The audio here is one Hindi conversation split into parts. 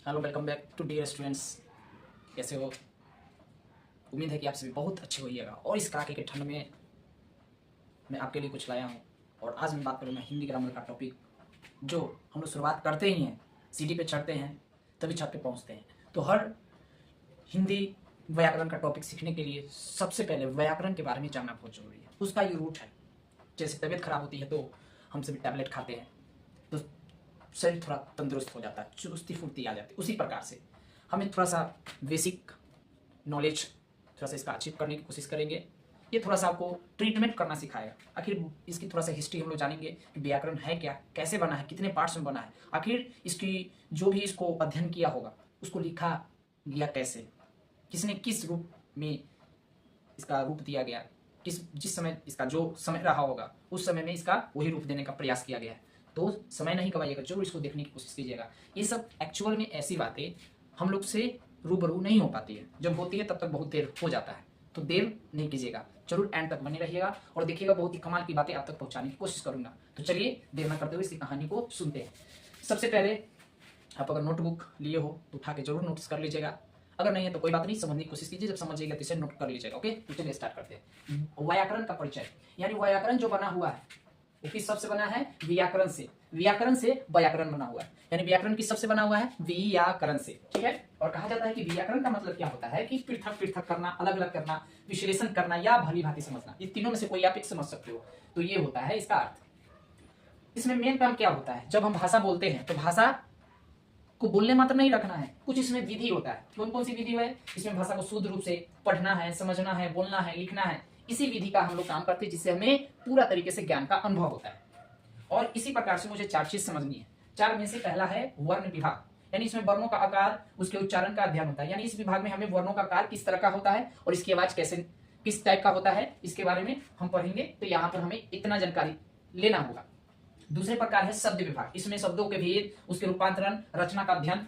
Hello, welcome back to dear students. कैसे हो? उम्मीद है कि आप सभी बहुत अच्छे होइएगा। और इस कड़ाके के ठंड में मैं आपके लिए कुछ लाया हूँ। और आज मैं बात करूँगा हिंदी ग्रामर का टॉपिक, जो हम लोग शुरुआत करते ही हैं, सीढ़ी पे चढ़ते हैं तभी छत पे पहुँचते हैं। तो हर हिंदी व्याकरण का टॉपिक सीखने के लिए सबसे पहले व्याकरण के बारे में जानना बहुत जरूरी है। उसका ये रूट है। जैसे तबीयत खराब होती है तो हम सभी टैबलेट खाते हैं तो शरीर थोड़ा तंदुरुस्त हो जाता है, चुस्ती फुर्ती आ जाती है। उसी प्रकार से हमें थोड़ा सा बेसिक नॉलेज थोड़ा सा इसका अचीव करने की कोशिश करेंगे। ये थोड़ा सा आपको ट्रीटमेंट करना सिखाएगा। आखिर इसकी थोड़ा सा हिस्ट्री हम लोग जानेंगे कि व्याकरण है क्या, कैसे बना है, कितने पार्ट्स में बना है, आखिर इसकी जो भी इसको अध्ययन किया होगा उसको लिखा गया कैसे, किसने किस रूप में इसका रूप दिया गया, जिस समय इसका जो समय रहा होगा उस समय में इसका वही रूप देने का प्रयास किया गया है। तो समय नहीं गवाइएगा, जरूर इसको देखने की कोशिश कीजिएगा। ये सब एक्चुअल में ऐसी बातें हम लोग से रूबरू नहीं हो पाती है, जब होती है तब तक बहुत देर हो जाता है। तो देर नहीं कीजिएगा, जरूर एंड तक बने रहिएगा और देखिएगा, बहुत ही कमाल की बातें आप तक पहुंचाने की कोशिश करूंगा। तो चलिए देर न करते हुए इसकी कहानी को सुनते हैं। सबसे पहले आप अगर नोटबुक लिए हो तो उठा के जरूर नोट्स कर लीजिएगा। अगर नहीं है तो कोई बात नहीं, समझने की कोशिश कीजिए। जब समझिएगा तो इसे नोट कर लीजिएगा। ओके, तो चलिए स्टार्ट करते हैं। व्याकरण का परिचय, यानी व्याकरण जो बना हुआ है वो किस सबसे बना है? व्याकरण से। व्याकरण से व्याकरण बना हुआ है, यानी व्याकरण किस सबसे बना हुआ है? व्याकरण से। ठीक है। और कहा जाता है कि व्याकरण का मतलब क्या होता है कि पृथक पृथक करना, अलग अलग करना, विश्लेषण करना या भली भांति समझना। ये तीनों में से कोई आप एक समझ सकते हो। तो ये होता है इसका अर्थ। इसमें मेन काम क्या होता है? जब हम भाषा बोलते हैं तो भाषा को बोलने मात्र नहीं रखना है, कुछ इसमें विधि होता है। कौन कौन सी विधि है? इसमें भाषा को शुद्ध रूप से पढ़ना है, समझना है, बोलना है, लिखना है। इसी विधि का हम लोग काम करते हैं, जिससे हमें पूरा तरीके से ज्ञान का अनुभव होता है। और इसी प्रकार से मुझे चार चीज समझनी है। चार में से पहला है वर्ण विभाग, यानी इसमें वर्णों का आकार, उसके उच्चारण का अध्ययन होता है। यानी इस विभाग में हमें वर्णों का आकार किस तरह का होता है और इसकी आवाज कैसे, किस टाइप का होता है, इसके बारे में हम पढ़ेंगे। तो यहाँ पर हमें इतना जानकारी लेना होगा। दूसरे प्रकार है शब्द विभाग। इसमें शब्दों के भेद, उसके रूपांतरण, रचना का अध्ययन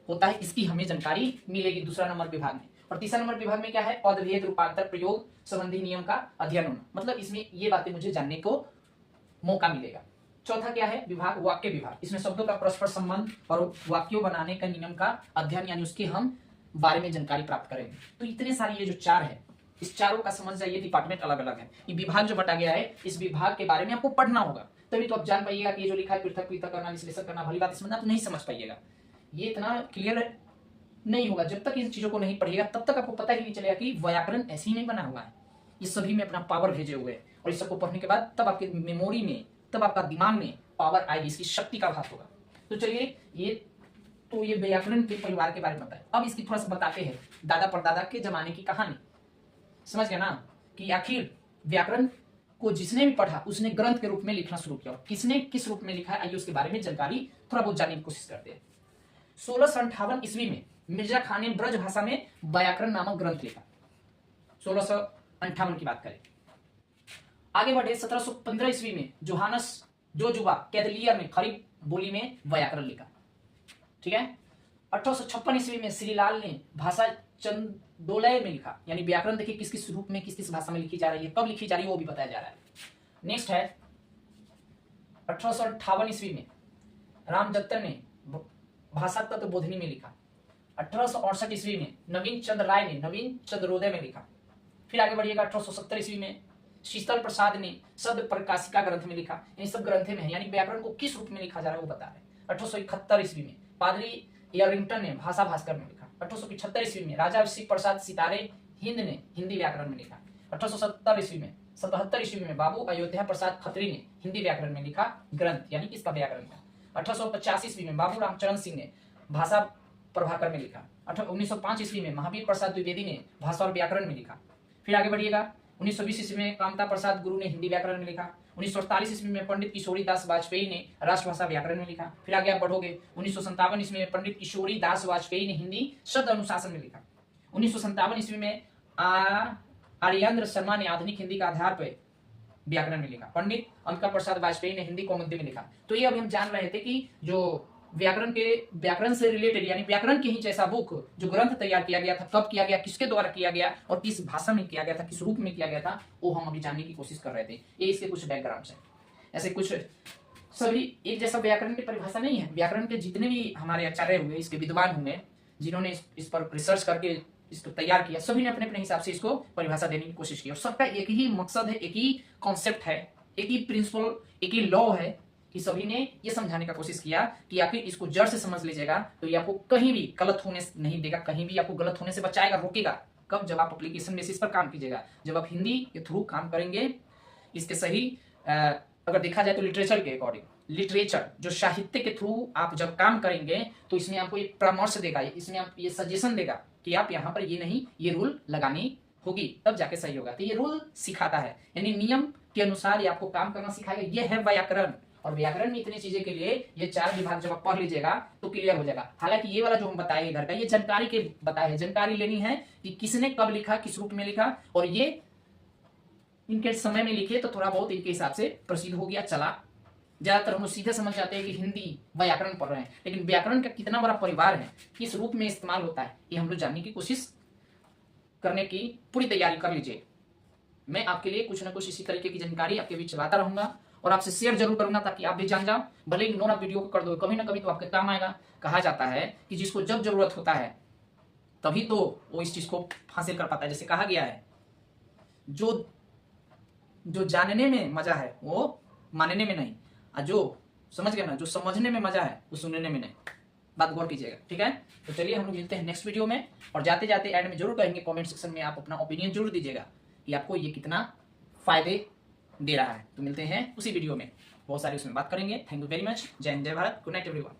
होता है, इसकी हमें जानकारी मिलेगी दूसरा नंबर विभाग में। और तीसरा नंबर विभाग में क्या है? पद भेद, रूपांतर, प्रयोग संबंधी नियम का अध्ययन होना। मतलब इसमें ये बातें मुझे जानने को मौका मिलेगा। चौथा क्या है विभाग? वाक्य विभाग। इसमें शब्दों का परस्पर संबंध और वाक्यों बनाने का नियम का अध्ययन, यानी उसके हम बारे में जानकारी प्राप्त करेंगे। तो इतने सारे ये जो चार है, इस चारों का समझ जाइए, डिपार्टमेंट अलग अलग है। ये विभाग जो बटा गया है, इस विभाग के बारे में आपको पढ़ना होगा, तभी तो आप जान पाइएगा कि ये जो लिखा है पृथक पृथक करना, विश्लेषण करना, भली बात समझना, तो नहीं समझ पाइएगा। ये इतना क्लियर नहीं होगा जब तक इन चीजों को नहीं पढ़िएगा, तब तक आपको पता ही नहीं चलेगा कि व्याकरण ऐसे ही नहीं बना हुआ है। ये सभी में अपना पावर भेजे हुए है। और इस सबको पढ़ने के बाद तब आपके मेमोरी में, तब आपका दिमाग में पावर आएगी, इसकी शक्ति का भास होगा। तो चलिए, ये व्याकरण के परिवार के बारे में बताए। अब इसकी थोड़ा सा बताते हैं दादा परदादा के जमाने की कहानी। समझ गया ना कि आखिर व्याकरण को जिसने भी पढ़ा उसने ग्रंथ के रूप में लिखना शुरू किया। किसने किस रूप में लिखा है, आइए उसके बारे में जानकारी थोड़ा बहुत जानने की कोशिश करते हैं। 1658 ईस्वी में मिर्जा खान ने ब्रज भाषा में व्याकरण नामक ग्रंथ लिखा। 1658 की बात करें। आगे बढ़े 1715 ईस्वी में जोहानस जोजुबा कैदलियर ने खरीफ बोली में व्याकरण लिखा। ठीक है। 1856 ईस्वी में श्रीलाल ने भाषा चंदोलय में लिखा। यानी व्याकरण देखिए किस किस रूप में, किस किस भाषा में लिखी जा रही है, कब लिखी जा रही है, वो भी बताया जा रहा है। नेक्स्ट है 1858 ईस्वी में रामदत्त ने भाषा तत्व बोधनी में लिखा। 1868 ईस्वी में नवीन चंद्र राय ने नवीन चंद्रोदय में लिखा। फिर आगे बढ़िएगा 1870 ईस्वी में शीतल प्रसाद ने शब्द प्रकाशिका ग्रंथ में लिखा। इन सब ग्रंथे में है, यानी व्याकरण को किस रूप में लिखा जा रहा है वो बता रहे हैं। 1871 ईस्वी में पादरी एयरिंगटन ने भाषा भास्कर में लिखा। 1875 ईस्वी में राजा शिव प्रसाद सितारे हिंद ने हिंदी व्याकरण में लिखा। 1877 ईस्वी में 77 ईस्वी में बाबू अयोध्या प्रसाद खत्री ने हिंदी व्याकरण में लिखा ग्रंथ, यानी इसका व्याकरण था। 1885 ईस्वी में बाबू रामचरण सिंह ने भाषा प्रभाकर में लिखा। 1905 ईस्वी में महावीर प्रसाद द्विवेदी ने भाषा और व्याकरण में लिखा। फिर आगे बढ़िएगा 1920 ईस्वी में कामता प्रसाद गुरु ने हिंदी व्याकरण में लिखा। 1948 ईस्वी में पंडित किशोरी दास वाजपेयी ने राष्ट्रभाषा व्याकरण में लिखा। फिर आगे आप बढ़ोगे 1957 ईस्वी में पंडित किशोरी दास वाजपेयी ने हिंदी शब्द अनुशासन में लिखा। 1957 ईस्वी में आर्येंद्र शर्मा ने आधुनिक हिंदी का आधार पर व्याकरण में लिखा। पंडित अंबिका प्रसाद वाजपेयी ने हिंदी कौमुदी में लिखा। तो ये अभी हम जान रहे थे कि जो व्याकरण से रिलेटेड, यानी व्याकरण के ही जैसा बुक जो ग्रंथ तैयार किया गया था, कब किया गया, किसके द्वारा किया गया और किस भाषा में किया गया था, किस रूप में किया गया था, वो हम अभी जानने की कोशिश कर रहे थे। ये इसके कुछ बैकग्राउंड है। ऐसे कुछ सभी एक जैसा व्याकरण की परिभाषा नहीं है। व्याकरण के जितने भी हमारे आचार्य हुए, इसके विद्वान हुए, जिन्होंने इस पर रिसर्च करके इसको तैयार किया, सभी ने अपने अपने हिसाब से इसको परिभाषा देने की कोशिश की और सबका एक ही मकसद है, एक ही कॉन्सेप्ट है, एक ही प्रिंसिपल, एक ही लॉ है कि सभी ने ये समझाने का कोशिश किया कि आखिर इसको जड़ से समझ लीजिएगा तो ये आपको कहीं भी गलत होने नहीं देगा, कहीं भी आपको गलत होने से बचाएगा, रोकेगा। कब? जब आप एप्लीकेशन बेसिस पर काम कीजिएगा, जब आप हिंदी के थ्रू काम करेंगे। इसके सही अगर देखा जाए तो लिटरेचर के अकॉर्डिंग, लिटरेचर जो साहित्य के थ्रू आप जब काम करेंगे तो इसमें आपको एक परामर्श देगा, इसमें आप ये सजेशन देगा कि आप यहाँ पर ये नहीं, ये रूल लगानी होगी, तब जाके सही होगा। तो ये रूल सिखाता है, यानी नियम के अनुसार ये आपको काम करना सिखाएगा। ये है व्याकरण। और व्याकरण में इतनी चीजें के लिए ये 4 विभाग जब आप पढ़ लीजिएगा तो क्लियर हो जाएगा। हालांकि ये वाला जो हम बताए इधर का, ये जानकारी के बताए हैं, जानकारी लेनी है कि किसने कब लिखा, किस रूप में लिखा, और ये इनके समय में लिखे तो थोड़ा बहुत इनके हिसाब से प्रसिद्ध हो गया, चला। ज्यादातर हम लोग सीधे समझ जाते हैं कि हिंदी व्याकरण पढ़ रहे हैं, लेकिन व्याकरण का कितना बड़ा परिवार है, किस रूप में इस्तेमाल होता है, ये हम लोग जानने की कोशिश करने की पूरी तैयारी कर लीजिए। मैं आपके लिए कुछ ना कुछ इसी तरीके की जानकारी आपके बीच चलाता रहूंगा और आपसे शेयर जरूर करूंगा ताकि आप भी जान जाओ। भले इग्नोर आप वीडियो को कर दो, कभी ना कभी तो आपके काम आएगा। कहा जाता है कि जिसको जब जरूरत होता है तभी तो वो इस चीज को हासिल कर पाता है। जैसे कहा गया है, जो जानने में मजा है वो मानने में नहीं, और जो समझ गए ना, जो समझने में मजा है वो सुनने में नहीं। बात गौर कीजिएगा, ठीक है। तो चलिए हम लोग मिलते हैं नेक्स्ट वीडियो में, और जाते जाते एंड में जरूर कहेंगे, कमेंट सेक्शन में आप अपना ओपिनियन जरूर दीजिएगा कि आपको ये कितना फायदे दे रहा है। तो मिलते हैं उसी वीडियो में, बहुत सारी उसमें बात करेंगे। Thank you very much. जय हिंद, जय भारत, गुड नाइट एवरीवन।